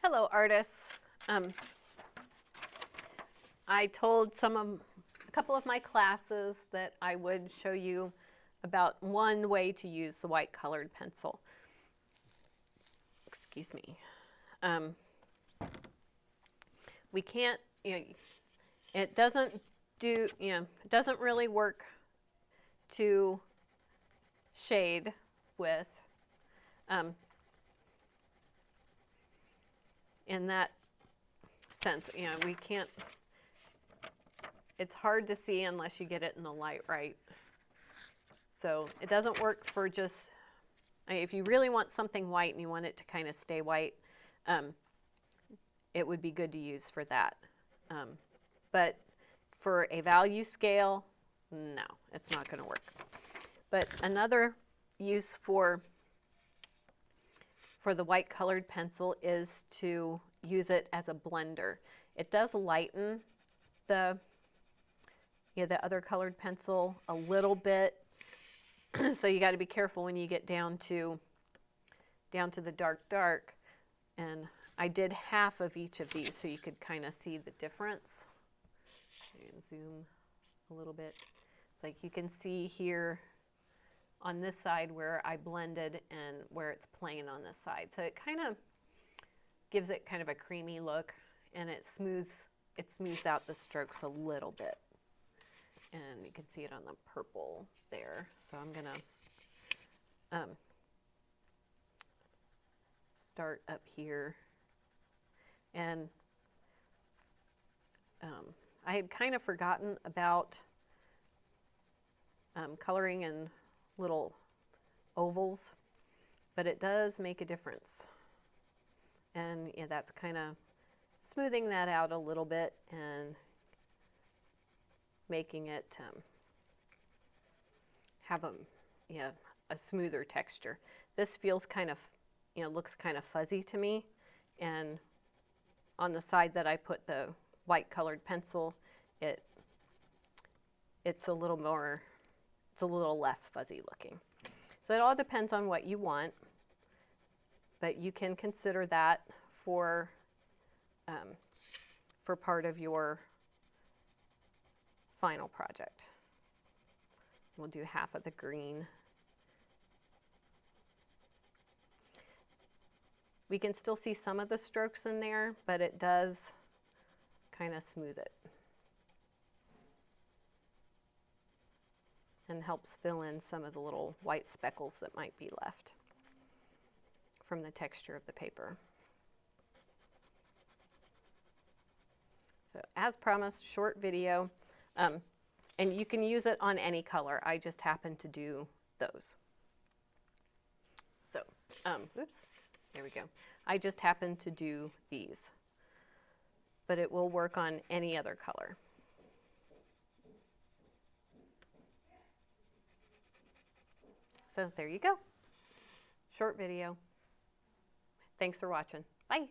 Hello, artists. I told a couple of my classes that I would show you about one way to use the white colored pencil. Excuse me. We can't, it doesn't really work to shade with in that sense. We can't, it's hard to see unless you get it in the light right. So it doesn't work for just, if you really want something white and you want it to kind of stay white, it would be good to use for that. But for a value scale, no, it's not going to work. But another use for the white colored pencil is to use it as a blender. It does lighten the other colored pencil a little bit, so you got to be careful when you get down to the dark. And I did half of each of these so you could kind of see the difference. And zoom a little bit. It's like you can see here on this side where I blended and where it's plain on this side. So it kind of gives it kind of a creamy look, and it smooths out the strokes a little bit. And you can see it on the purple there. So I'm gonna start up here. And I had kind of forgotten about coloring in little ovals, but it does make a difference. And that's kind of smoothing that out a little bit and making it have a smoother texture. This feels kind of, looks kind of fuzzy to me, and on the side that I put the white colored pencil, it's a little less fuzzy looking. So it all depends on what you want, but you can consider that for part of your final project. We'll do half of the green. We can still see some of the strokes in there, but it does kind of smooth it and helps fill in some of the little white speckles that might be left from the texture of the paper. So as promised, short video, and you can use it on any color. I just happen to do those. So, oops, there we go. I just happen to do these, but it will work on any other color. So there you go. Short video. Thanks for watching. Bye.